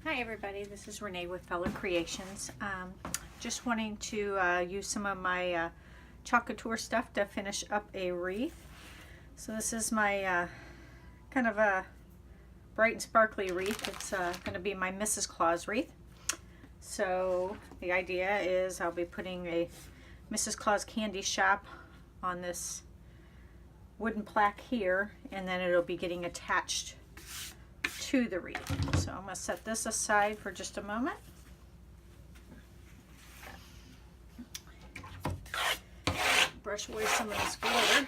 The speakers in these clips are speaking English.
Hi everybody, this is Renee with Fellow Creations. Just wanting to use some of my Couture stuff to finish up a wreath. So this is my kind of a bright and sparkly wreath. It's going to be my Mrs. Claus wreath. So the idea is I'll be putting a Mrs. Claus candy shop on this wooden plaque here, and then it'll be getting attached to the wreath. So I'm going to set this aside for just a moment. Brush away some of this glitter.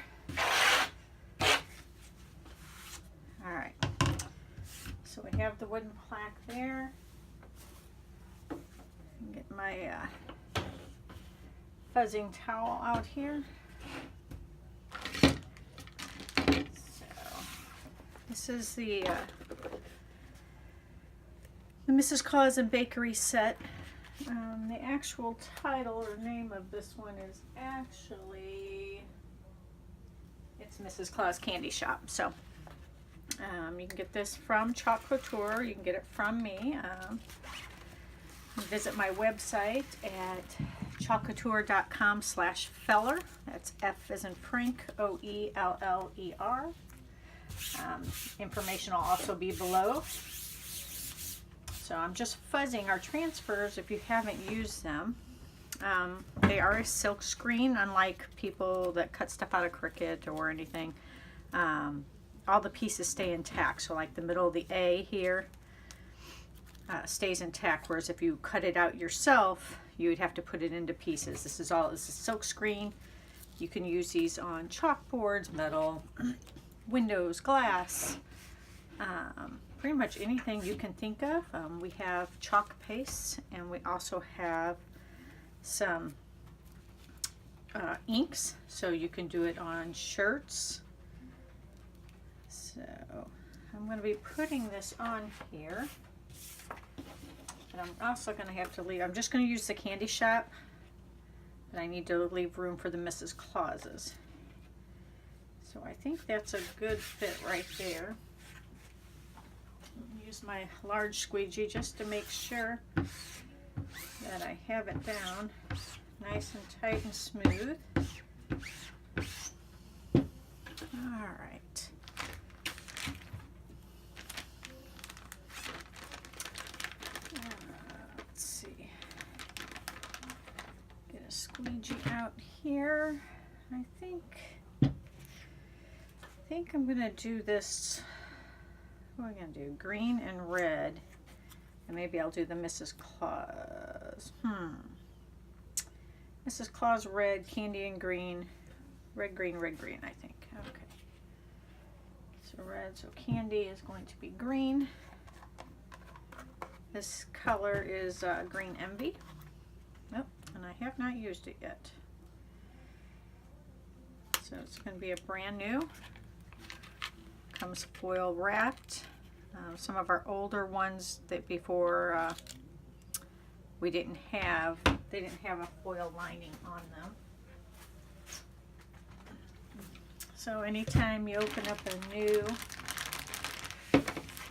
Alright, so we have the wooden plaque there. Get my fuzzing towel out here. So this is the Mrs. Claus and Bakery set. The actual title or name of this one is actually, it's Mrs. Claus Candy Shop. So you can get this from Couture. You can get it from me. Visit my website at chalkcouture.com/feller. That's F as in Frank, O-E-L-L-E-R. Information will also be below. So I'm just fuzzing our transfers if you haven't used them. They are a silk screen, unlike people that cut stuff out of Cricut or anything. All the pieces stay intact. So like the middle of the A here stays intact, whereas if you cut it out yourself, you would have to put it into pieces. This is a silk screen. You can use these on chalkboards, metal, windows, glass. Pretty much anything you can think of. We have chalk paste, and we also have some inks, so you can do it on shirts. So I'm going to be putting this on here, and I'm also going to have to leave. I'm just going to use the candy shop, but I need to leave room for the Mrs. Clauses. So I think that's a good fit right there. Use my large squeegee just to make sure that I have it down nice and tight and smooth. All right. Let's see. Get a squeegee out here. I think I'm gonna do this. What am I going to do? Green and red. And maybe I'll do the Mrs. Claus. Mrs. Claus red, candy and green. Red, green, I think. Okay. So red, so candy is going to be green. This color is Green Envy. Nope, and I have not used it yet. So it's going to be a brand new. Comes foil wrapped. Some of our older ones that before they didn't have a foil lining on them. So anytime you open up a new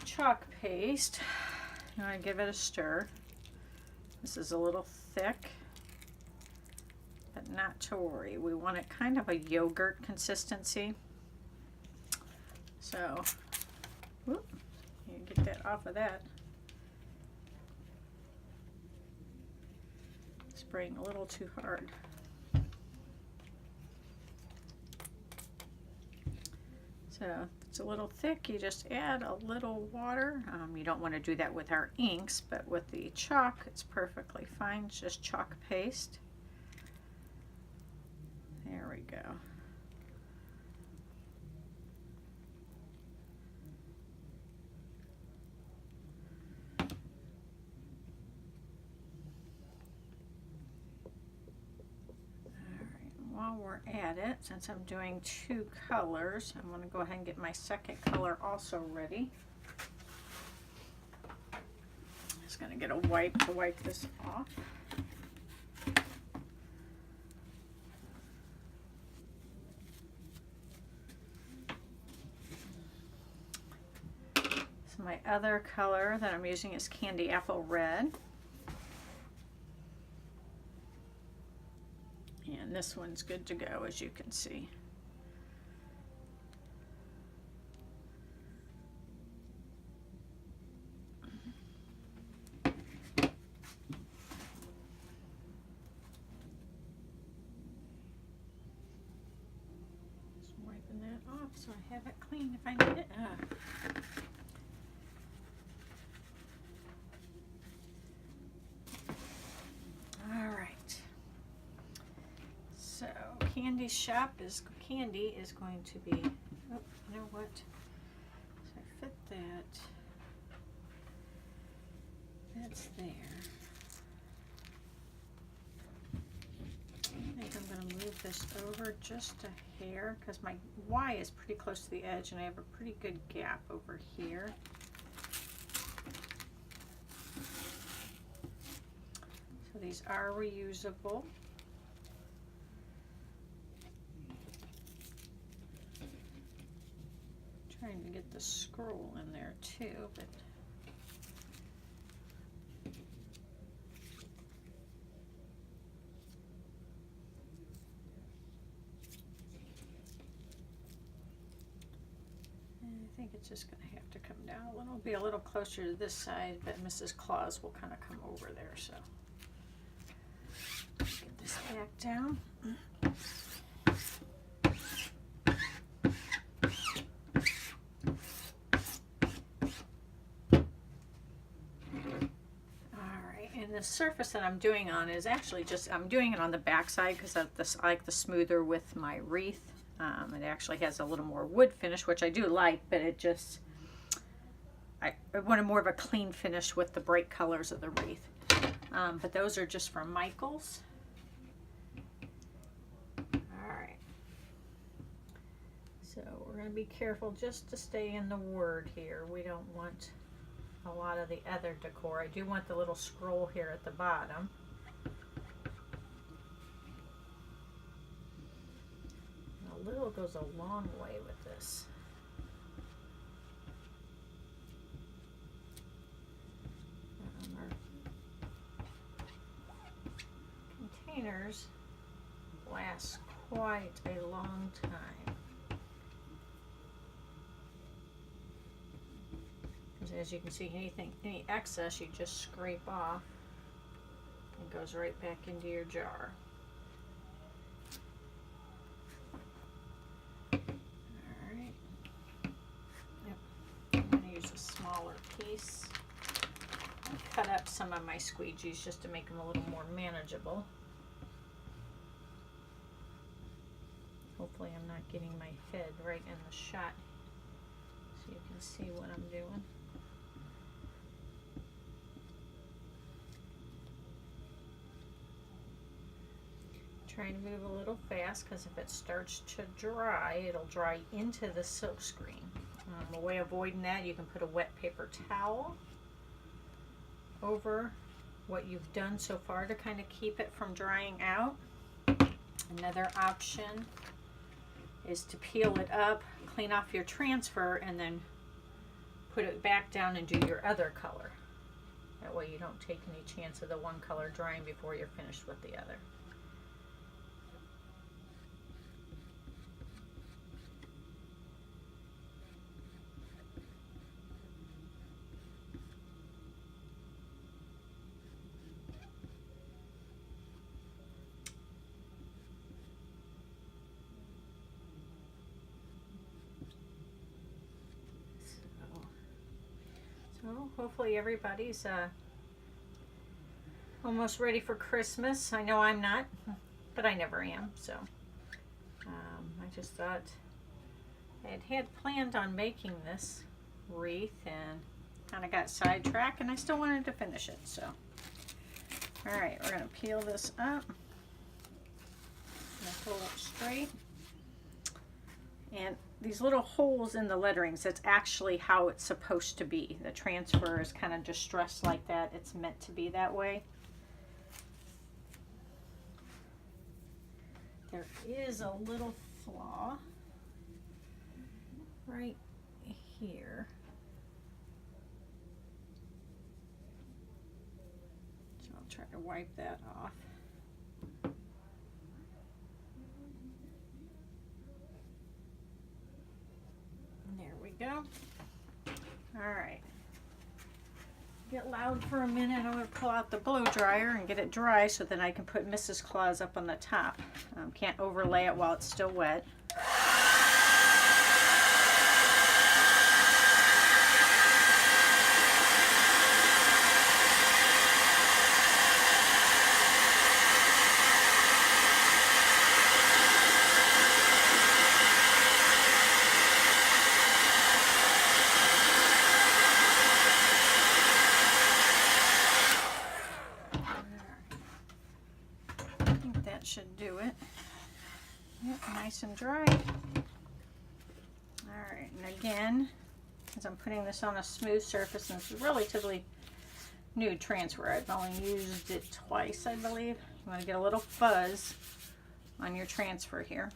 chalk paste, you want to give it a stir. This is a little thick, but not to worry. We want it kind of a yogurt consistency. So, whoop, you get that off of that. Spraying a little too hard. So, if it's a little thick, you just add a little water. You don't want to do that with our inks, but with the chalk, it's perfectly fine. It's just chalk paste. There we go. While we're at it, since I'm doing two colors, I'm going to go ahead and get my second color also ready. Just going to get a wipe to wipe this off. my other color that I'm using is Candy Apple Red. And this one's good to go, as you can see. Just wiping that off so I have it clean if I need it. All right. So Candy is going to be, oh, you know what? So I fit that. That's there. I think I'm going to move this over just a hair because my Y is pretty close to the edge and I have a pretty good gap over here. So these are reusable. Trying to get the scroll in there too, but I think it's just going to have to come down a little, be a little closer to this side, but Mrs. Claus will kind of come over there. So get this back down. The surface that I'm doing on is actually just, I'm doing it on the back side because I like the smoother with my wreath. It actually has a little more wood finish, which I do like, but it just, I wanted more of a clean finish with the bright colors of the wreath. But those are just from Michael's. Alright. So we're going to be careful just to stay in the word here. We don't want a lot of the other decor. I do want the little scroll here at the bottom. A little goes a long way with this. Our containers last quite a long time. As you can see, any excess you just scrape off. It goes right back into your jar. Alright. Yep. I'm going to use a smaller piece. I cut up some of my squeegees just to make them a little more manageable. Hopefully I'm not getting my head right in the shot so you can see what I'm doing. Trying to move a little fast because if it starts to dry, it'll dry into the silk screen. A way of avoiding that, you can put a wet paper towel over what you've done so far to kind of keep it from drying out. Another option is to peel it up, clean off your transfer, and then put it back down and do your other color. That way you don't take any chance of the one color drying before you're finished with the other. So hopefully everybody's almost ready for Christmas. I know I'm not, but I never am. So I just thought I had planned on making this wreath and kind of got sidetracked, and I still wanted to finish it. So all right, we're going to peel this up. Pull it straight. And these little holes in the letterings, that's actually how it's supposed to be. The transfer is kind of distressed like that. It's meant to be that way. There is a little flaw right here. Try to wipe that off. There we go. All right. Get loud for a minute. I'm going to pull out the blow dryer and get it dry so that I can put Mrs. Claus up on the top. Can't overlay it while it's still wet. Should do it. Yep, nice and dry. Alright, and again, as I'm putting this on a smooth surface, and this is relatively new transfer, I've only used it twice, I believe. You want to get a little fuzz on your transfer here.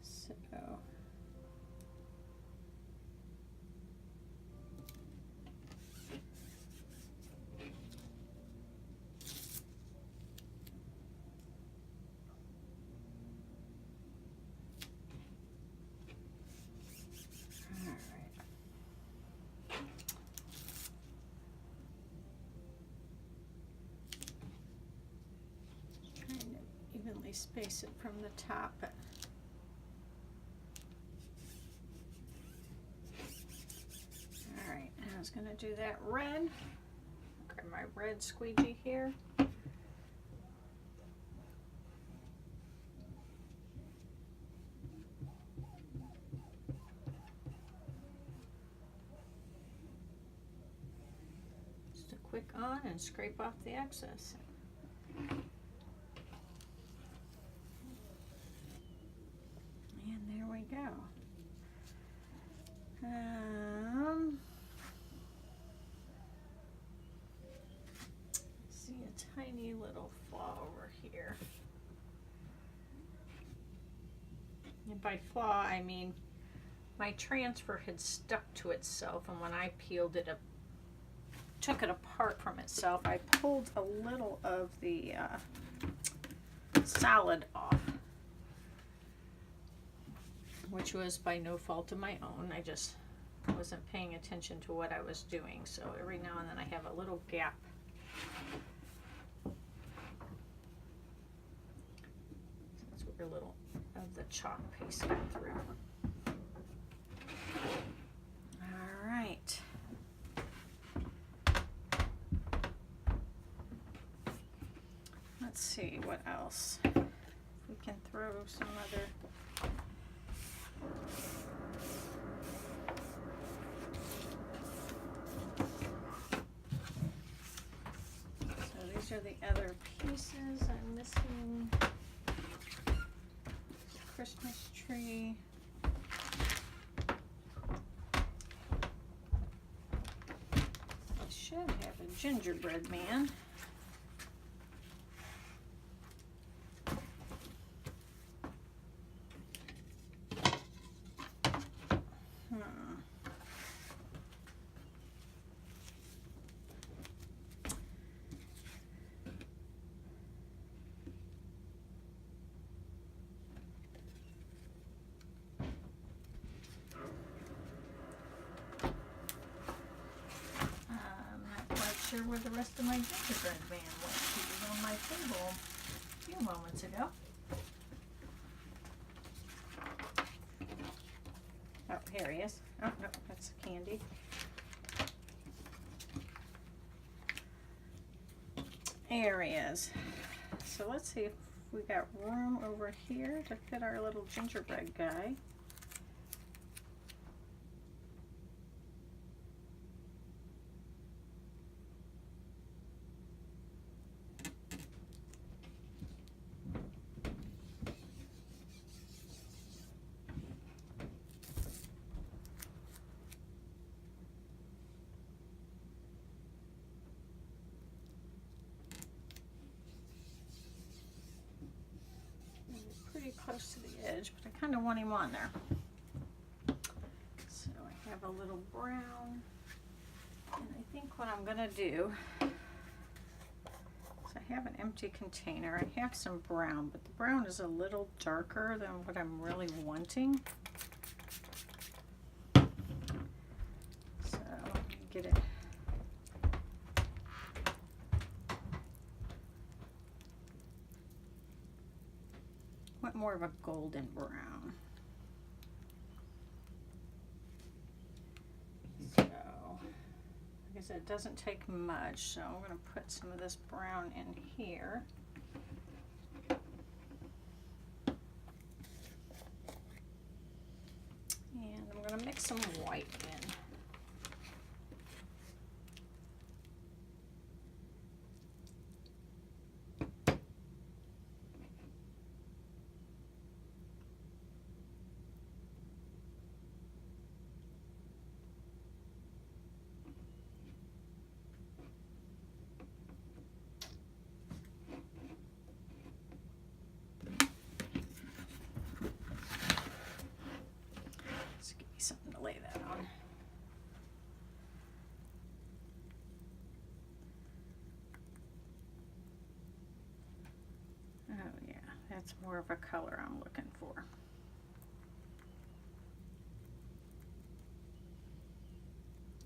So evenly space it from the top. But all right, I was going to do that red. Grab my red squeegee here. Just a quick on and scrape off the excess. There we go. See a tiny little flaw over here. And by flaw, I mean my transfer had stuck to itself, and when I peeled it up, took it apart from itself, I pulled a little of the solid off, which was by no fault of my own. I just wasn't paying attention to what I was doing. So every now and then I have a little gap. That's where a little of the chalk paste got through. All right. Let's see what else. We can throw some other. So these are the other pieces I'm missing. Christmas tree. I should have a gingerbread man. Sure where the rest of my gingerbread man went. He was on my table a few moments ago. Oh, here he is. Oh, no, that's candy. There he is. So let's see if we got room over here to fit our little gingerbread guy. Close to the edge, but I kind of want him on there. So I have a little brown. And I think what I'm gonna do is I have an empty container. I have some brown, but the brown is a little darker than what I'm really wanting. So let me get it. Want more of a golden brown. So, like I said, it doesn't take much, so I'm going to put some of this brown in here. And I'm going to mix some white in. Something to lay that on. Oh yeah, that's more of a color I'm looking for.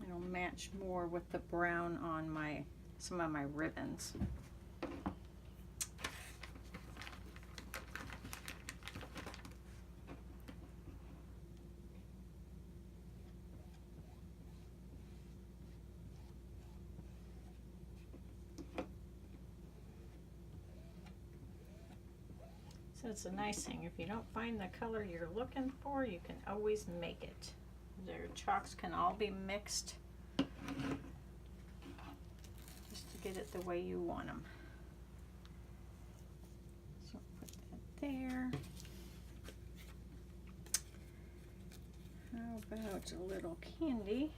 It'll match more with the brown on some of my ribbons. So it's a nice thing. If you don't find the color you're looking for, you can always make it. Their chalks can all be mixed just to get it the way you want them. So put that there. How about a little candy?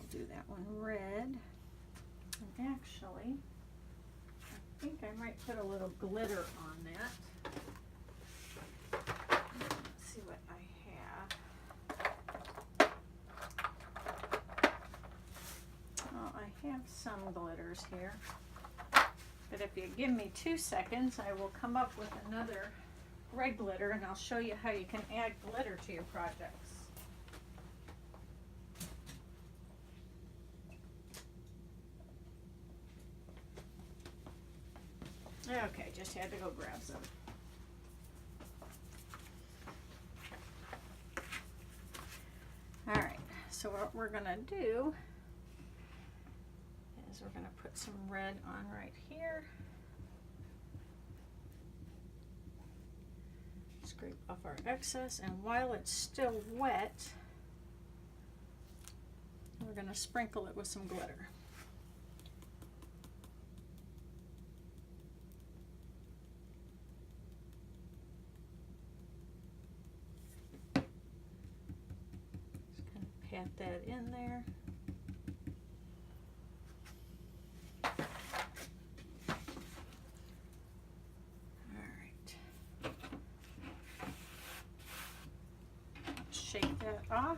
Do that one red. And actually, I think I might put a little glitter on that. Let's see what I have. Oh, I have some glitters here. But if you give me 2 seconds, I will come up with another red glitter and I'll show you how you can add glitter to your projects. Okay, just had to go grab some. Alright, so what we're going to do is we're going to put some red on right here. Scrape off our excess, and while it's still wet, we're going to sprinkle it with some glitter. Pat that in there. All right. Shake that off.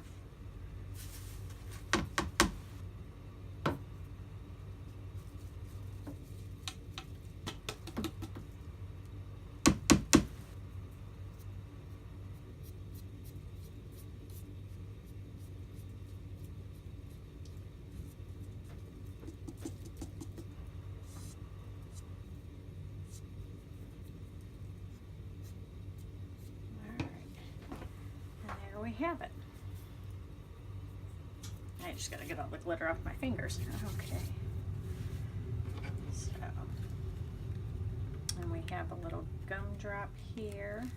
We have it. I just gotta get all the glitter off my fingers. Okay. So, and we have a little gumdrop here.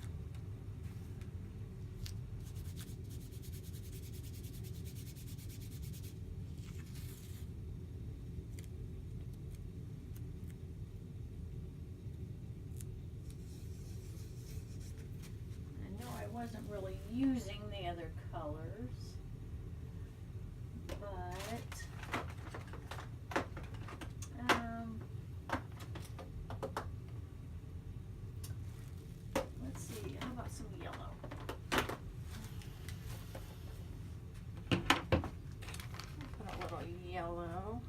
wasn't really using the other colors, but let's see, how about some yellow? Put a little yellow.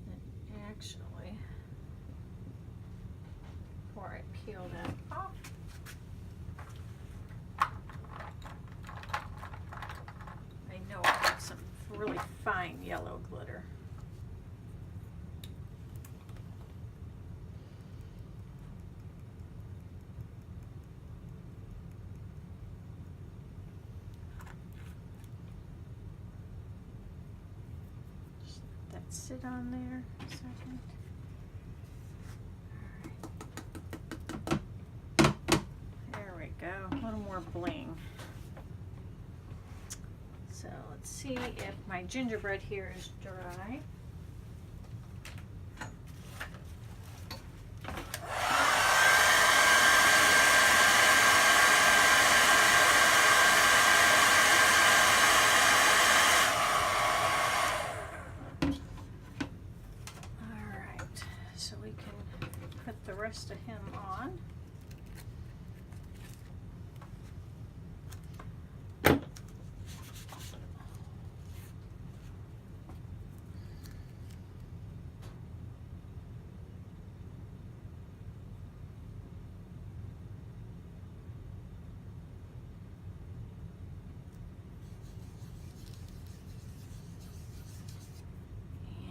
And actually, before I peel that off, I know I have some really fine yellow glitter. Sit on there a second. All right. There we go. A little more bling. So let's see if my gingerbread here is dry. The rest of him on. And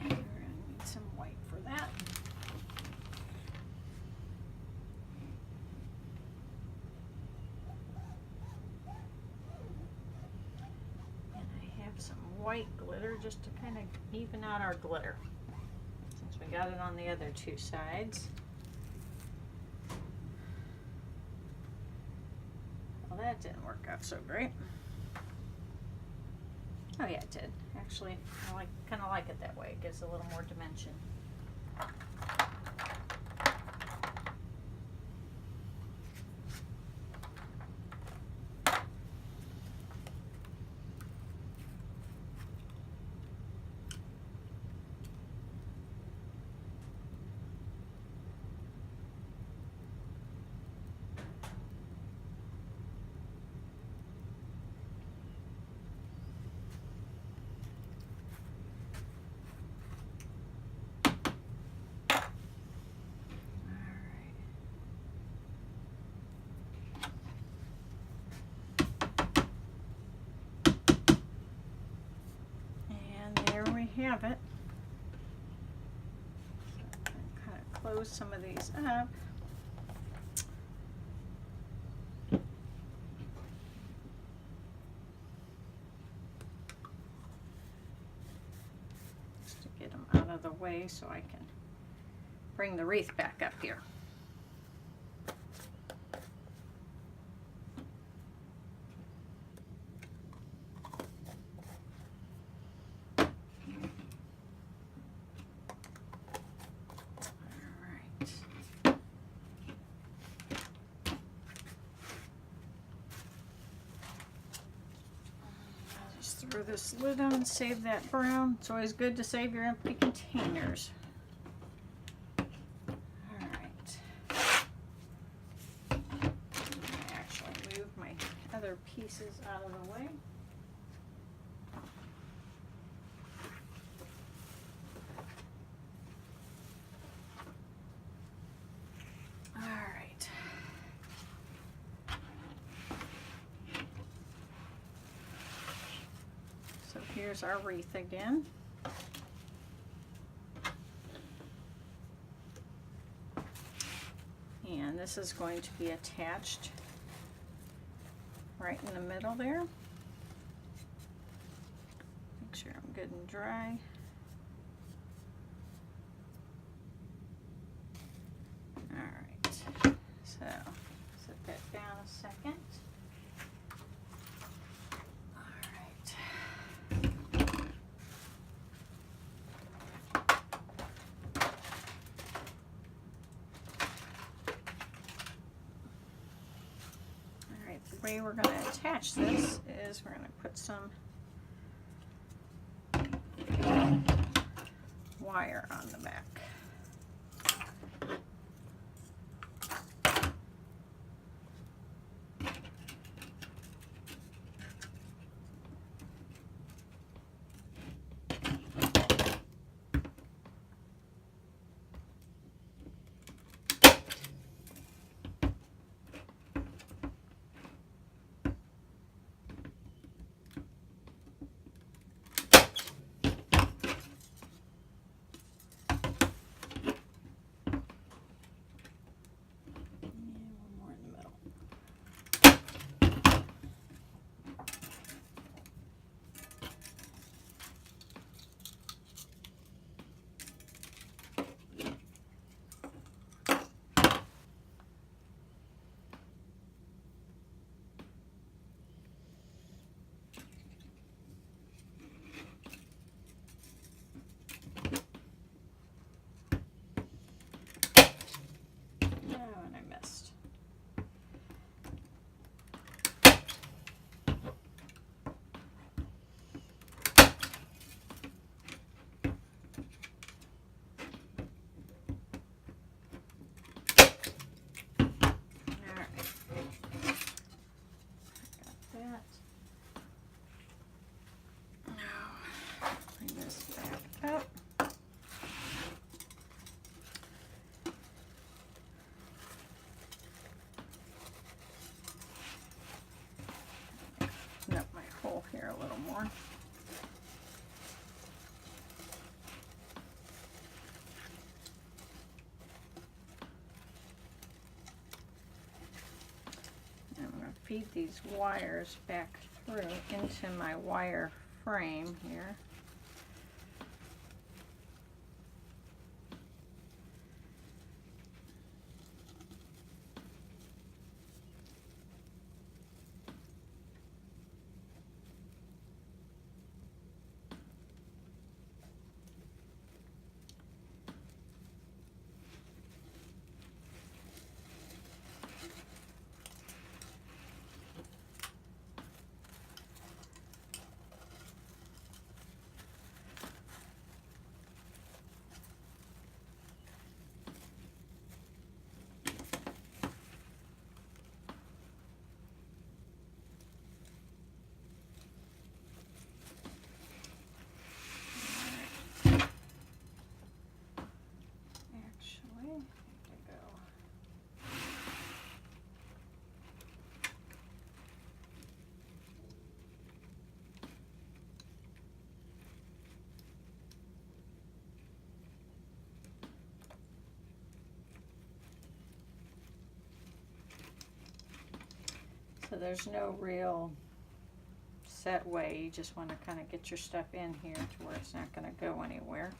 we're going to need some white for that. Some white glitter just to kind of even out our glitter, since we got it on the other two sides. Well, that didn't work out so great. Oh yeah, it did. Actually, I kind of like it that way. It gives a little more dimension. Have it. So kind of close some of these up. Just to get them out of the way so I can bring the wreath back up here. Throw this lid on, save that brown. It's always good to save your empty containers. Alright. Actually move my other pieces out of the way. Here's our wreath again. And this is going to be attached right in the middle there. Make sure I'm good and dry. Alright, so set that down a second. way we're going to attach this is we're going to put some wire on the back. Here a little more. And I'm going to feed these wires back through into my wire frame here. So there's no real set way. You just want to kind of get your stuff in here to where it's not going to go anywhere.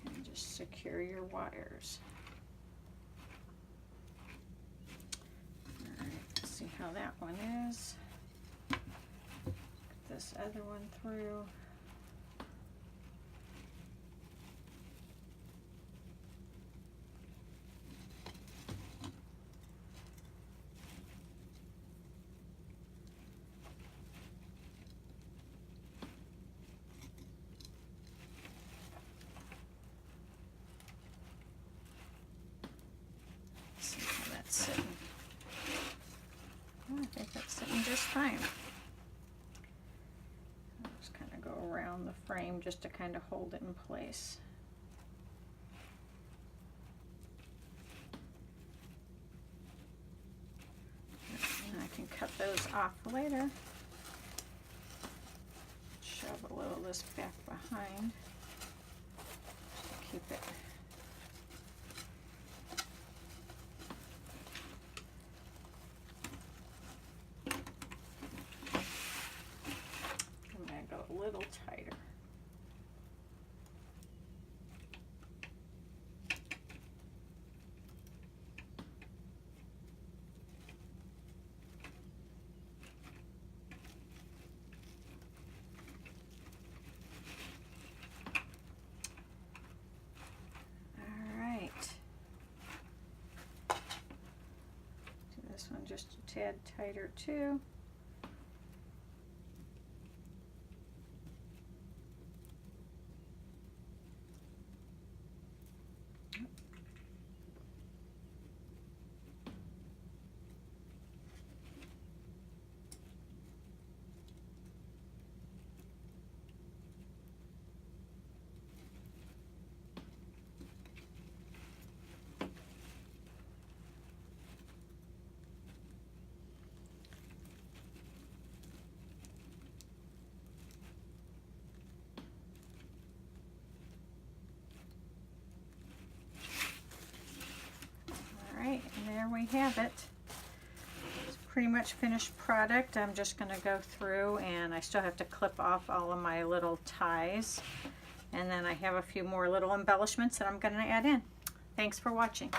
And just secure your wires. All right, let's see how that one is. Get this other one through. I think that's sitting just fine. I'll just kind of go around the frame just to kind of hold it in place. And I can cut those off later. Shove a little of this back behind just to keep it. A little tighter. tad tighter too. And there we have it. It's pretty much finished product. I'm just going to go through, and I still have to clip off all of my little ties, and then I have a few more little embellishments that I'm going to add in. Thanks for watching.